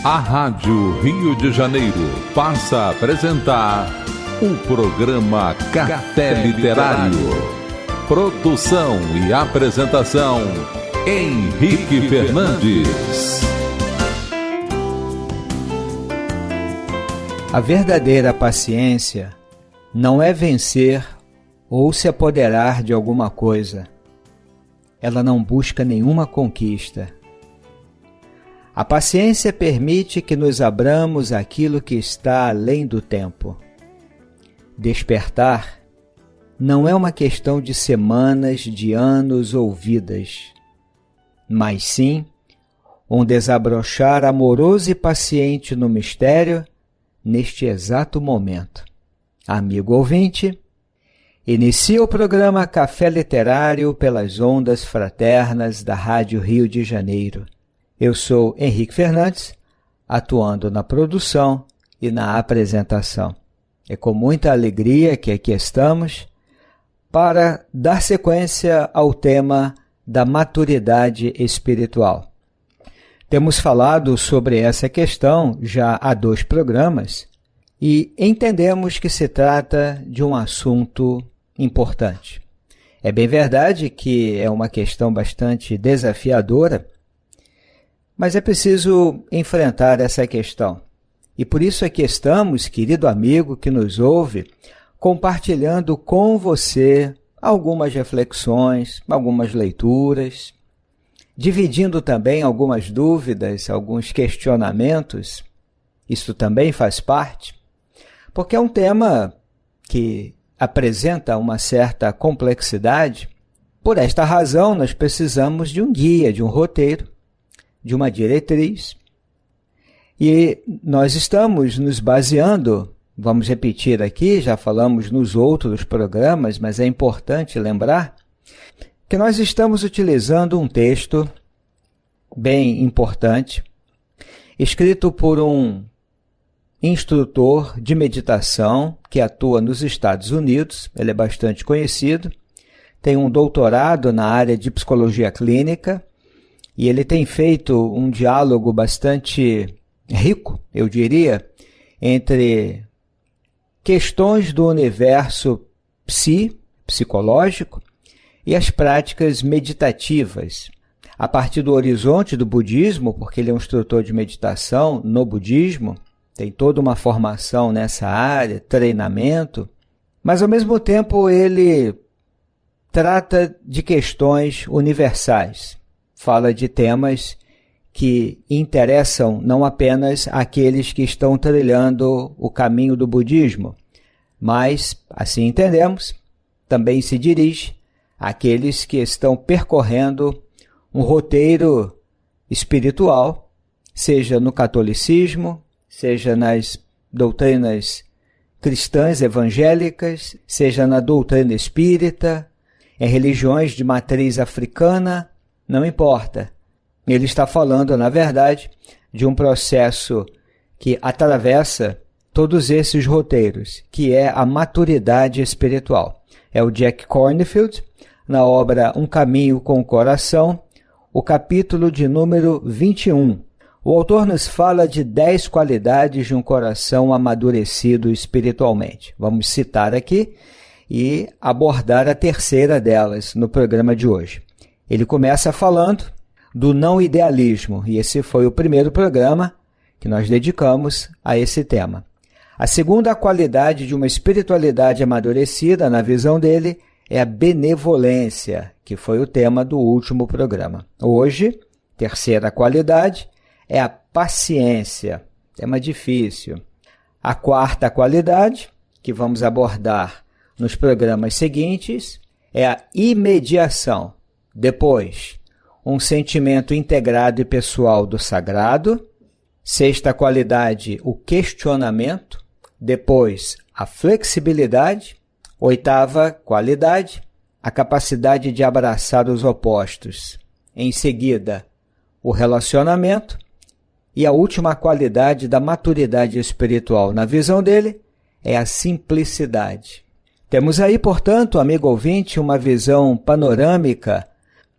A Rádio Rio de Janeiro passa a apresentar o programa Café Literário. Produção e apresentação, Henrique Fernandes. A verdadeira paciência não é vencer ou se apoderar de alguma coisa. Ela não busca nenhuma conquista. A paciência permite que nos abramos àquilo que está além do tempo. Despertar não é uma questão de semanas, de anos ou vidas, mas sim um desabrochar amoroso e paciente no mistério neste exato momento. Amigo ouvinte, inicia o programa Café Literário pelas ondas fraternas da Rádio Rio de Janeiro. Eu sou Henrique Fernandes, atuando na produção e na apresentação. É com muita alegria que aqui estamos para dar sequência ao tema da maturidade espiritual. Temos falado sobre essa questão já há 2 programas e entendemos que se trata de um assunto importante. É bem verdade que é uma questão bastante desafiadora, mas é preciso enfrentar essa questão. E por isso aqui estamos, querido amigo que nos ouve, compartilhando com você algumas reflexões, algumas leituras, dividindo também algumas dúvidas, alguns questionamentos. Isso também faz parte, porque é um tema que apresenta uma certa complexidade. Por esta razão, nós precisamos de um guia, de um roteiro, de uma diretriz. E nós estamos nos baseando, vamos repetir aqui, já falamos nos outros programas, mas é importante lembrar que nós estamos utilizando um texto bem importante, escrito por um instrutor de meditação que atua nos Estados Unidos. Ele é bastante conhecido, tem um doutorado na área de psicologia clínica e ele tem feito um diálogo bastante rico, eu diria, entre questões do universo psicológico e as práticas meditativas, a partir do horizonte do budismo, porque ele é um instrutor de meditação no budismo, tem toda uma formação nessa área, treinamento, mas ao mesmo tempo ele trata de questões universais, fala de temas que interessam não apenas aqueles que estão trilhando o caminho do budismo, mas, assim entendemos, também se dirige àqueles que estão percorrendo um roteiro espiritual, seja no catolicismo, seja nas doutrinas cristãs evangélicas, seja na doutrina espírita, em religiões de matriz africana, não importa. Ele está falando, na verdade, de um processo que atravessa todos esses roteiros, que é a maturidade espiritual. É o Jack Kornfield, na obra Um Caminho com o Coração, o capítulo de número 21. O autor nos fala de 10 qualidades de um coração amadurecido espiritualmente. Vamos citar aqui e abordar a terceira delas no programa de hoje. Ele começa falando do não idealismo, e esse foi o primeiro programa que nós dedicamos a esse tema. A segunda qualidade de uma espiritualidade amadurecida, na visão dele, é a benevolência, que foi o tema do último programa. Hoje, terceira qualidade é a paciência, tema difícil. A quarta qualidade, que vamos abordar nos programas seguintes, é a imediação. Depois, um sentimento integrado e pessoal do sagrado. Sexta qualidade, o questionamento. Depois, a flexibilidade. Oitava qualidade, a capacidade de abraçar os opostos. Em seguida, o relacionamento. E a última qualidade da maturidade espiritual, na visão dele, é a simplicidade. Temos aí, portanto, amigo ouvinte, uma visão panorâmica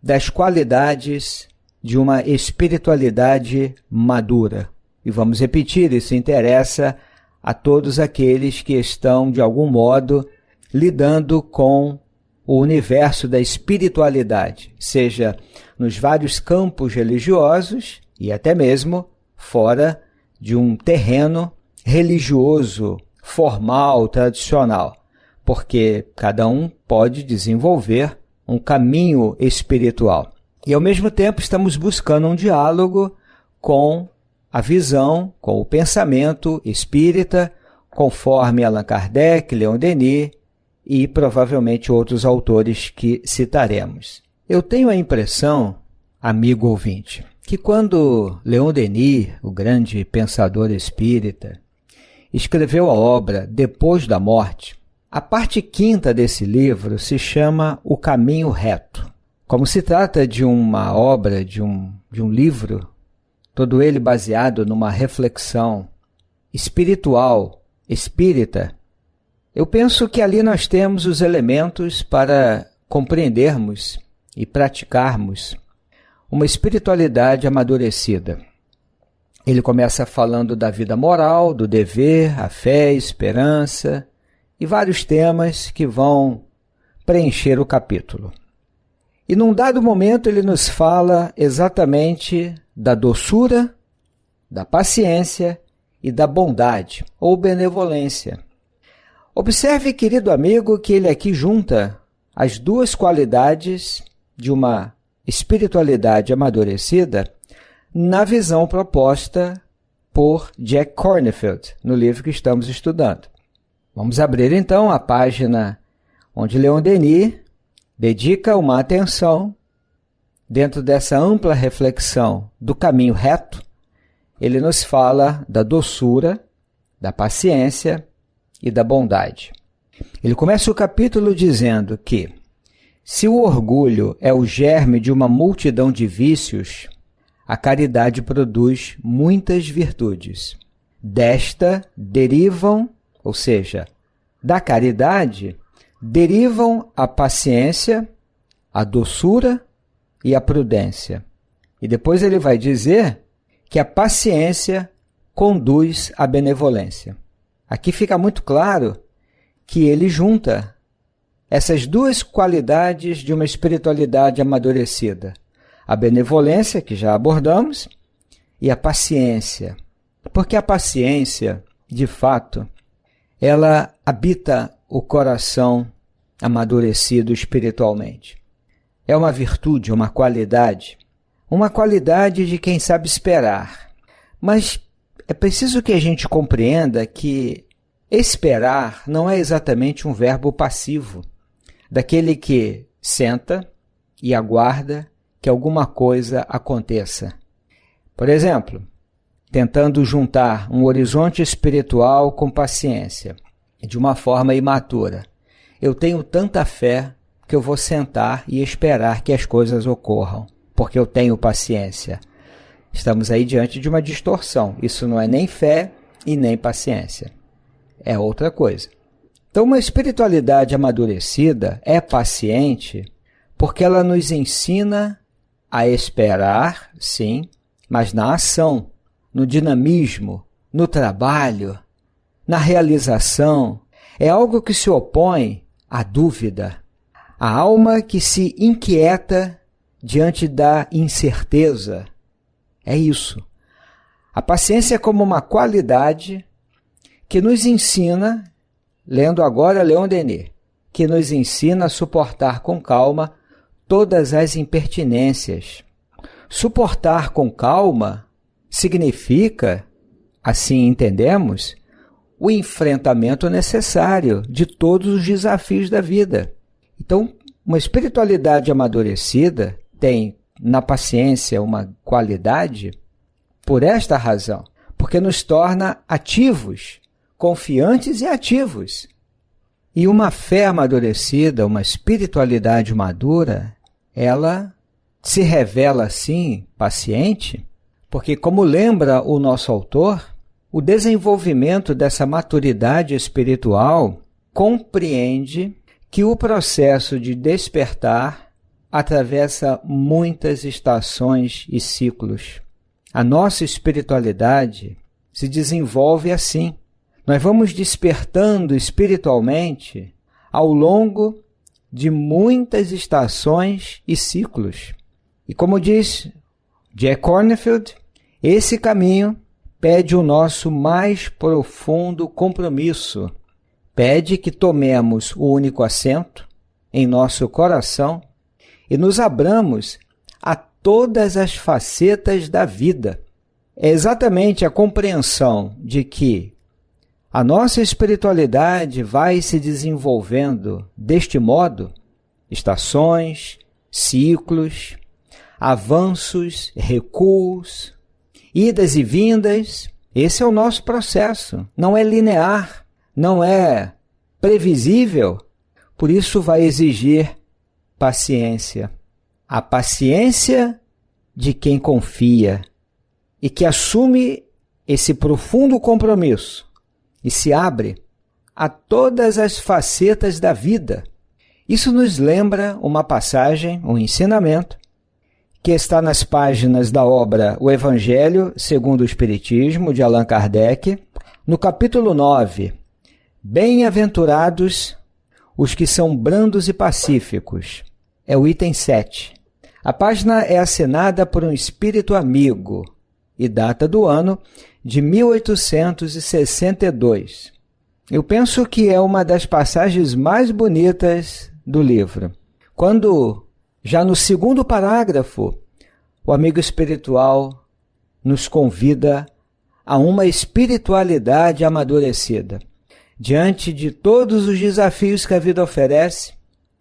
das qualidades de uma espiritualidade madura. E vamos repetir, isso interessa a todos aqueles que estão, de algum modo, lidando com o universo da espiritualidade, seja nos vários campos religiosos e até mesmo fora de um terreno religioso, formal, tradicional, porque cada um pode desenvolver um caminho espiritual. E ao mesmo tempo estamos buscando um diálogo com a visão, com o pensamento espírita, conforme Allan Kardec, Leon Denis e provavelmente outros autores que citaremos. Eu tenho a impressão, amigo ouvinte, que quando Leon Denis, o grande pensador espírita, escreveu a obra Depois da Morte, a parte 5ª desse livro se chama O Caminho Reto. Como se trata de uma obra, de um livro, todo ele baseado numa reflexão espiritual, espírita, eu penso que ali nós temos os elementos para compreendermos e praticarmos uma espiritualidade amadurecida. Ele começa falando da vida moral, do dever, a fé, a esperança e vários temas que vão preencher o capítulo. E num dado momento ele nos fala exatamente da doçura, da paciência e da bondade ou benevolência. Observe, querido amigo, que ele aqui junta as duas qualidades de uma espiritualidade amadurecida na visão proposta por Jack Kornfield, no livro que estamos estudando. Vamos abrir então a página onde Leon Denis dedica uma atenção, dentro dessa ampla reflexão do caminho reto, ele nos fala da doçura, da paciência e da bondade. Ele começa o capítulo dizendo que, se o orgulho é o germe de uma multidão de vícios, a caridade produz muitas virtudes. Desta derivam, ou seja, da caridade, derivam a paciência, a doçura e a prudência. E depois ele vai dizer que a paciência conduz à benevolência. Aqui fica muito claro que ele junta essas duas qualidades de uma espiritualidade amadurecida. A benevolência, que já abordamos, e a paciência. Porque a paciência, de fato, ela habita o coração amadurecido espiritualmente. É uma virtude, uma qualidade de quem sabe esperar. Mas é preciso que a gente compreenda que esperar não é exatamente um verbo passivo, daquele que senta e aguarda que alguma coisa aconteça. Por exemplo, tentando juntar um horizonte espiritual com paciência, de uma forma imatura. Eu tenho tanta fé que eu vou sentar e esperar que as coisas ocorram, porque eu tenho paciência. Estamos aí diante de uma distorção. Isso não é nem fé e nem paciência. É outra coisa. Então, uma espiritualidade amadurecida é paciente porque ela nos ensina a esperar, sim, mas na ação, no dinamismo, no trabalho, na realização. É algo que se opõe à dúvida. A alma que se inquieta diante da incerteza. É isso. A paciência é como uma qualidade que nos ensina, lendo agora Leon Denis, que nos ensina a suportar com calma todas as impertinências. Suportar com calma significa, assim entendemos, o enfrentamento necessário de todos os desafios da vida. Então, uma espiritualidade amadurecida tem na paciência uma qualidade por esta razão, porque nos torna ativos, confiantes e ativos. E uma fé amadurecida, uma espiritualidade madura, ela se revela assim paciente, porque, como lembra o nosso autor, o desenvolvimento dessa maturidade espiritual compreende que o processo de despertar atravessa muitas estações e ciclos. A nossa espiritualidade se desenvolve assim. Nós vamos despertando espiritualmente ao longo de muitas estações e ciclos. E como diz Jack Kornfield, esse caminho pede o nosso mais profundo compromisso. Pede que tomemos o único assento em nosso coração e nos abramos a todas as facetas da vida. É exatamente a compreensão de que a nossa espiritualidade vai se desenvolvendo deste modo, estações, ciclos, avanços, recuos, idas e vindas. Esse é o nosso processo. Não é linear, não é previsível, por isso vai exigir paciência. A paciência de quem confia e que assume esse profundo compromisso e se abre a todas as facetas da vida. Isso nos lembra uma passagem, um ensinamento, que está nas páginas da obra O Evangelho segundo o Espiritismo, de Allan Kardec, no capítulo 9, Bem-aventurados os que são brandos e pacíficos. É o item 7. A página é assinada por um espírito amigo e data do ano de 1862. Eu penso que é uma das passagens mais bonitas do livro. Quando, já no segundo parágrafo, o amigo espiritual nos convida a uma espiritualidade amadurecida. Diante de todos os desafios que a vida oferece,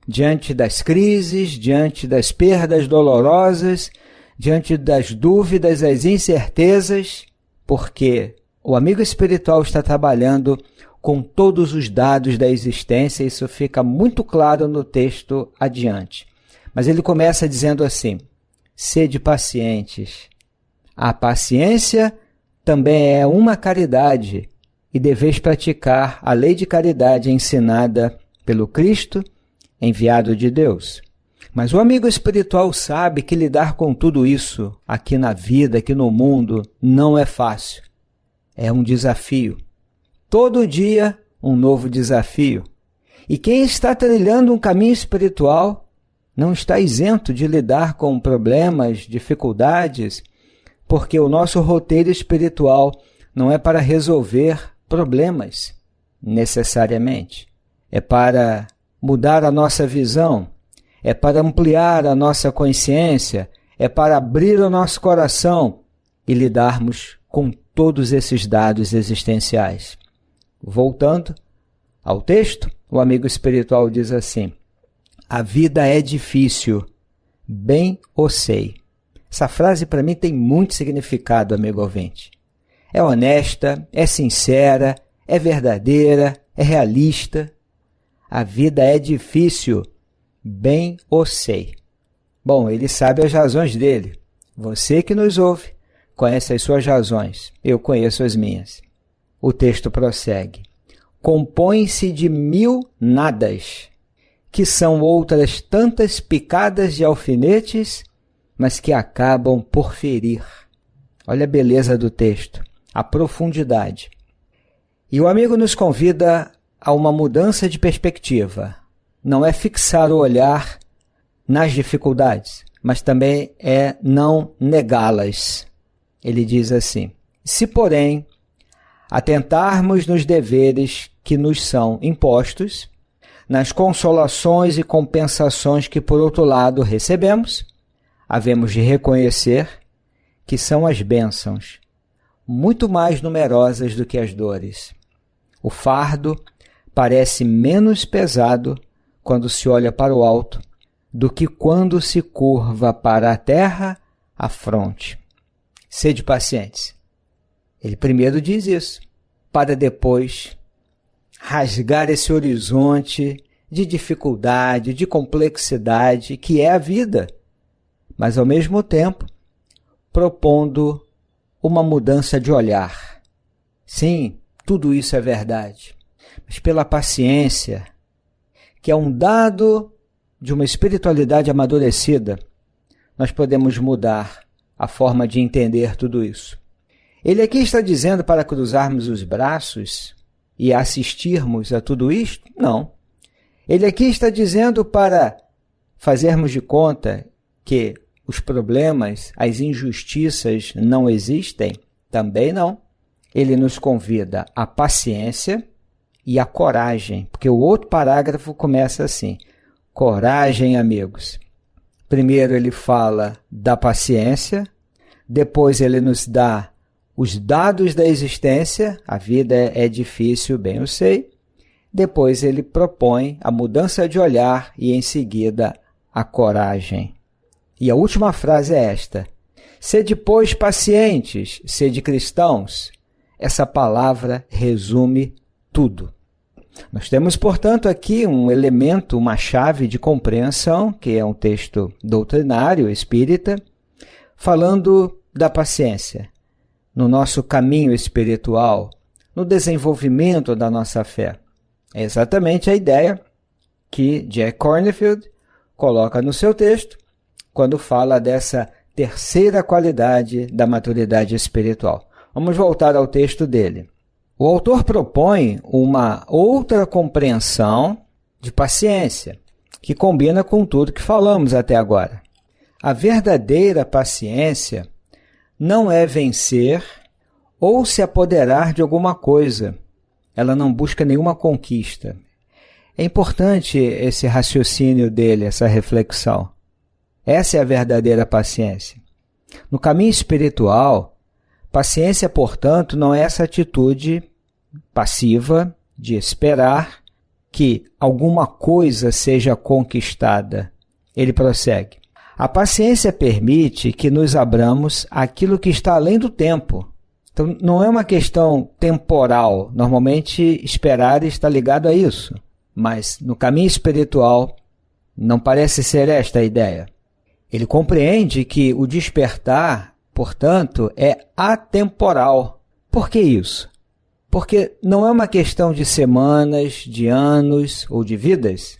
diante das crises, diante das perdas dolorosas, diante das dúvidas, das incertezas, porque o amigo espiritual está trabalhando com todos os dados da existência, isso fica muito claro no texto adiante. Mas ele começa dizendo assim: sede pacientes. A paciência também é uma caridade, e deveis praticar a lei de caridade ensinada pelo Cristo, enviado de Deus. Mas o amigo espiritual sabe que lidar com tudo isso aqui na vida, aqui no mundo, não é fácil. É um desafio. Todo dia um novo desafio. E quem está trilhando um caminho espiritual não está isento de lidar com problemas, dificuldades, porque o nosso roteiro espiritual não é para resolver problemas, necessariamente. É para mudar a nossa visão, é para ampliar a nossa consciência, é para abrir o nosso coração e lidarmos com todos esses dados existenciais. Voltando ao texto, o amigo espiritual diz assim: a vida é difícil, bem o sei. Essa frase para mim tem muito significado, amigo ouvinte. É honesta, é sincera, é verdadeira, é realista. A vida é difícil, bem o sei. Bom, ele sabe as razões dele. Você que nos ouve conhece as suas razões. Eu conheço as minhas. O texto prossegue. Compõe-se de 1000 nadas, que são outras tantas picadas de alfinetes, mas que acabam por ferir. Olha a beleza do texto, a profundidade. E o amigo nos convida a uma mudança de perspectiva. Não é fixar o olhar nas dificuldades, mas também é não negá-las. Ele diz assim: se, porém, atentarmos nos deveres que nos são impostos, nas consolações e compensações que, por outro lado, recebemos, havemos de reconhecer que são as bênçãos muito mais numerosas do que as dores. O fardo parece menos pesado quando se olha para o alto do que quando se curva para a terra a fronte. Sede pacientes. Ele primeiro diz isso, para depois rasgar esse horizonte de dificuldade, de complexidade que é a vida, mas ao mesmo tempo propondo uma mudança de olhar. Sim, tudo isso é verdade, mas pela paciência, que é um dado de uma espiritualidade amadurecida, nós podemos mudar a forma de entender tudo isso. Ele aqui está dizendo para cruzarmos os braços e assistirmos a tudo isto? Não. Ele aqui está dizendo para fazermos de conta que os problemas, as injustiças não existem? Também não. Ele nos convida à paciência e à coragem, porque o outro parágrafo começa assim: coragem, amigos. Primeiro ele fala da paciência, depois ele nos dá os dados da existência, a vida é difícil, bem eu sei. Depois ele propõe a mudança de olhar e em seguida a coragem. E a última frase é esta: sede, pois, pacientes, sede cristãos. Essa palavra resume tudo. Nós temos, portanto, aqui um elemento, uma chave de compreensão, que é um texto doutrinário espírita, falando da paciência no nosso caminho espiritual, no desenvolvimento da nossa fé. É exatamente a ideia que Jack Kornfield coloca no seu texto quando fala dessa terceira qualidade da maturidade espiritual. Vamos voltar ao texto dele. O autor propõe uma outra compreensão de paciência, que combina com tudo que falamos até agora. A verdadeira paciência não é vencer ou se apoderar de alguma coisa. Ela não busca nenhuma conquista. É importante esse raciocínio dele, essa reflexão. Essa é a verdadeira paciência. No caminho espiritual, paciência, portanto, não é essa atitude passiva de esperar que alguma coisa seja conquistada. Ele prossegue: a paciência permite que nos abramos àquilo que está além do tempo. Então, não é uma questão temporal. Normalmente, esperar está ligado a isso. Mas, no caminho espiritual, não parece ser esta a ideia. Ele compreende que o despertar, portanto, é atemporal. Por que isso? Porque não é uma questão de semanas, de anos ou de vidas,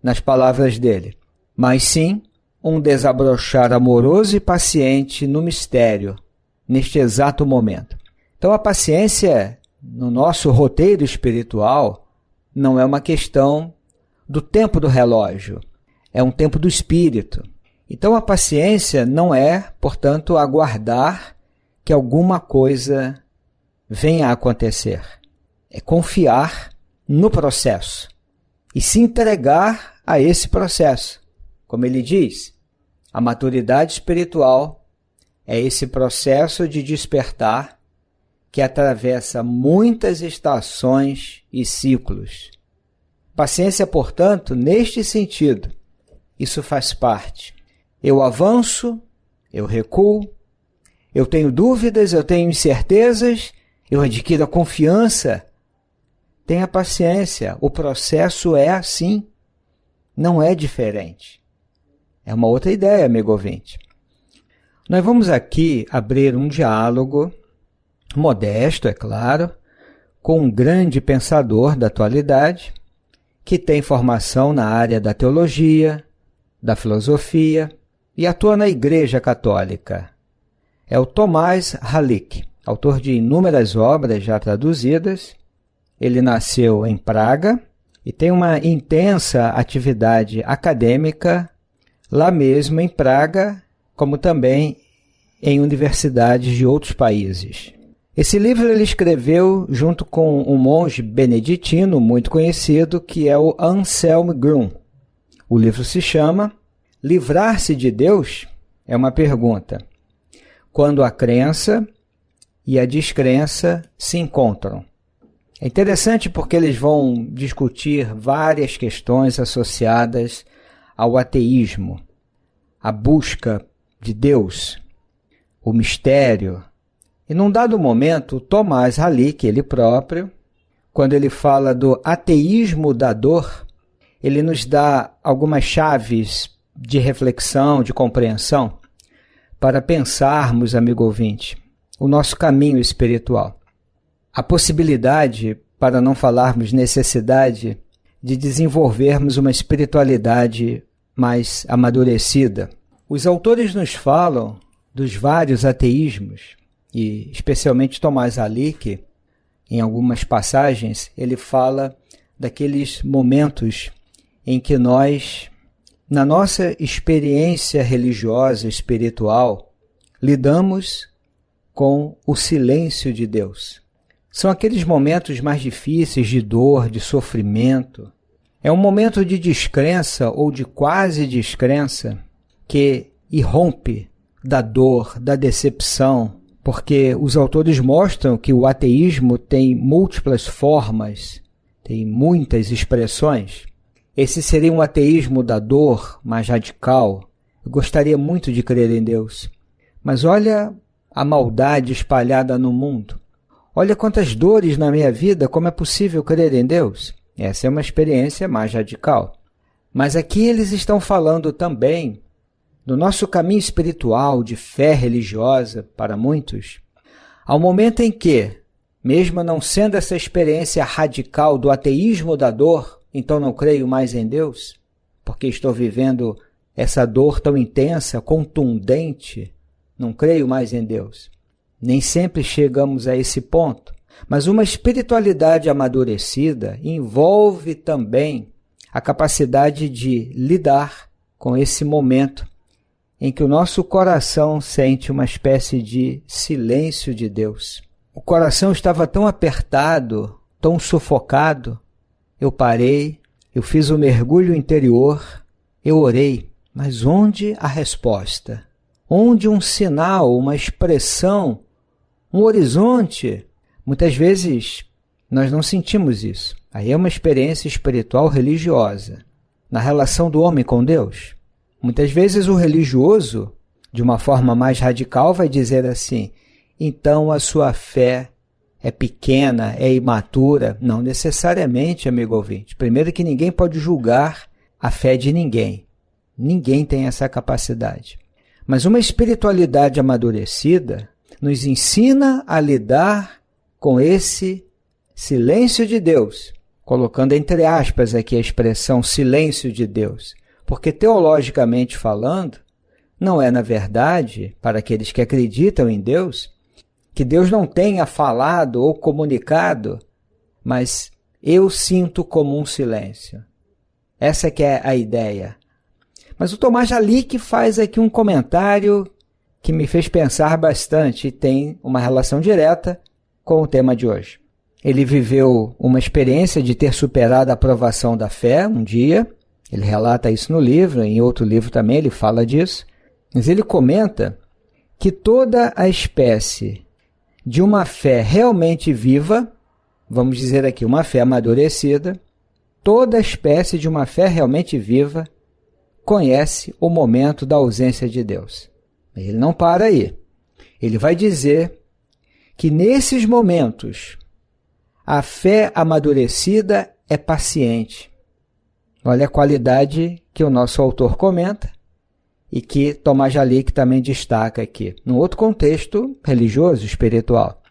nas palavras dele, mas sim um desabrochar amoroso e paciente no mistério, neste exato momento. Então a paciência, no nosso roteiro espiritual, não é uma questão do tempo do relógio, é um tempo do espírito. Então a paciência não é, portanto, aguardar que alguma coisa venha a acontecer. É confiar no processo e se entregar a esse processo. Como ele diz, a maturidade espiritual é esse processo de despertar que atravessa muitas estações e ciclos. Paciência, portanto, neste sentido, isso faz parte. Eu avanço, eu recuo, eu tenho dúvidas, eu tenho incertezas, eu adquiro a confiança. Tenha paciência, o processo é assim, não é diferente. É uma outra ideia, amigo ouvinte. Nós vamos aqui abrir um diálogo, modesto, é claro, com um grande pensador da atualidade, que tem formação na área da teologia, da filosofia e atua na Igreja Católica. É o Tomás Halick, autor de inúmeras obras já traduzidas. Ele nasceu em Praga e tem uma intensa atividade acadêmica lá mesmo em Praga, como também em universidades de outros países. Esse livro ele escreveu junto com um monge beneditino muito conhecido, que é o Anselm Grün. O livro se chama Livrar-se de Deus? É uma pergunta. Quando a crença e a descrença se encontram. É interessante porque eles vão discutir várias questões associadas ao ateísmo, a busca de Deus, o mistério. E num dado momento, Tomás Halick, ele próprio, quando ele fala do ateísmo da dor, ele nos dá algumas chaves de reflexão, de compreensão, para pensarmos, amigo ouvinte, o nosso caminho espiritual. A possibilidade, para não falarmos necessidade, de desenvolvermos uma espiritualidade mais amadurecida. Os autores nos falam dos vários ateísmos, e especialmente Tomás Halick, em algumas passagens, ele fala daqueles momentos em que nós, na nossa experiência religiosa, espiritual, lidamos com o silêncio de Deus. São aqueles momentos mais difíceis de dor, de sofrimento. É um momento de descrença ou de quase descrença que irrompe da dor, da decepção, porque os autores mostram que o ateísmo tem múltiplas formas, tem muitas expressões. Esse seria um ateísmo da dor mais radical. Eu gostaria muito de crer em Deus, mas olha a maldade espalhada no mundo. Olha quantas dores na minha vida, como é possível crer em Deus? Essa é uma experiência mais radical. Mas aqui eles estão falando também do nosso caminho espiritual, de fé religiosa para muitos, ao momento em que, mesmo não sendo essa experiência radical do ateísmo da dor, então não creio mais em Deus, porque estou vivendo essa dor tão intensa, contundente, não creio mais em Deus. Nem sempre chegamos a esse ponto, mas uma espiritualidade amadurecida envolve também a capacidade de lidar com esse momento em que o nosso coração sente uma espécie de silêncio de Deus. O coração estava tão apertado, tão sufocado. Eu parei, eu fiz um mergulho interior, eu orei. Mas onde a resposta? Onde um sinal, uma expressão, um horizonte? Muitas vezes nós não sentimos isso. Aí é uma experiência espiritual religiosa, na relação do homem com Deus. Muitas vezes o religioso, de uma forma mais radical, vai dizer assim: então a sua fé é pequena, é imatura. Não necessariamente, amigo ouvinte. Primeiro que ninguém pode julgar a fé de ninguém. Ninguém tem essa capacidade. Mas uma espiritualidade amadurecida nos ensina a lidar com esse silêncio de Deus, colocando entre aspas aqui a expressão silêncio de Deus. Porque, teologicamente falando, não é, na verdade, para aqueles que acreditam em Deus, que Deus não tenha falado ou comunicado, mas eu sinto como um silêncio. Essa que é a ideia. Mas o Tomás Halick faz aqui um comentário que me fez pensar bastante e tem uma relação direta com o tema de hoje. Ele viveu uma experiência de ter superado a aprovação da fé um dia. Ele relata isso no livro, em outro livro também ele fala disso. Mas ele comenta que toda a espécie de uma fé realmente viva, vamos dizer aqui, uma fé amadurecida, toda a espécie de uma fé realmente viva conhece o momento da ausência de Deus. Ele não para aí. Ele vai dizer que nesses momentos a fé amadurecida é paciente. Olha a qualidade que o nosso autor comenta e que Tomás Halick também destaca aqui, num outro contexto religioso, espiritual.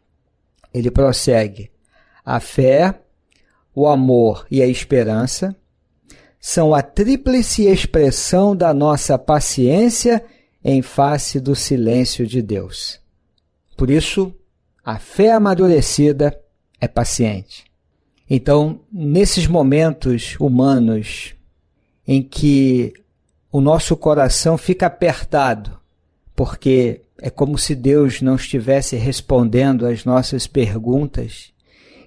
Ele prossegue: a fé, o amor e a esperança são a tríplice expressão da nossa paciência em face do silêncio de Deus. Por isso, a fé amadurecida é paciente. Então, nesses momentos humanos em que o nosso coração fica apertado, porque é como se Deus não estivesse respondendo às nossas perguntas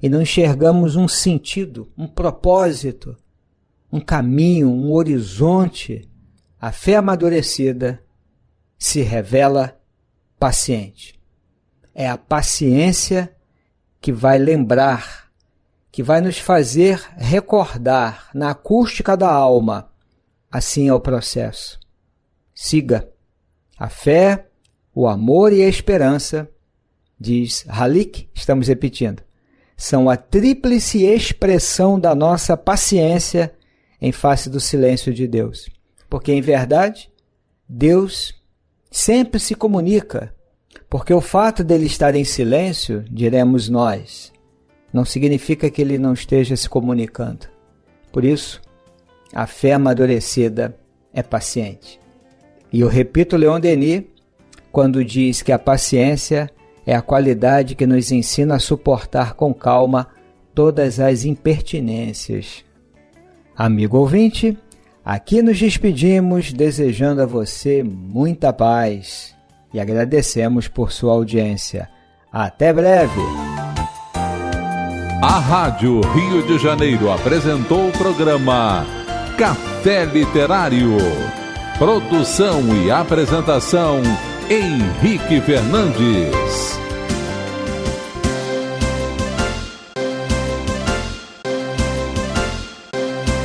e não enxergamos um sentido, um propósito, um caminho, um horizonte, a fé amadurecida se revela paciente. É a paciência que vai lembrar, que vai nos fazer recordar na acústica da alma. Assim é o processo. Siga. A fé, o amor e a esperança, diz Halick, estamos repetindo, são a tríplice expressão da nossa paciência em face do silêncio de Deus. Porque, em verdade, Deus sempre se comunica. Porque o fato dele estar em silêncio, diremos nós, não significa que ele não esteja se comunicando. Por isso, a fé amadurecida é paciente. E eu repito Leon Denis quando diz que a paciência é a qualidade que nos ensina a suportar com calma todas as impertinências. Amigo ouvinte, aqui nos despedimos desejando a você muita paz e agradecemos por sua audiência. Até breve! A Rádio Rio de Janeiro apresentou o programa Café Literário. Produção e apresentação, Henrique Fernandes.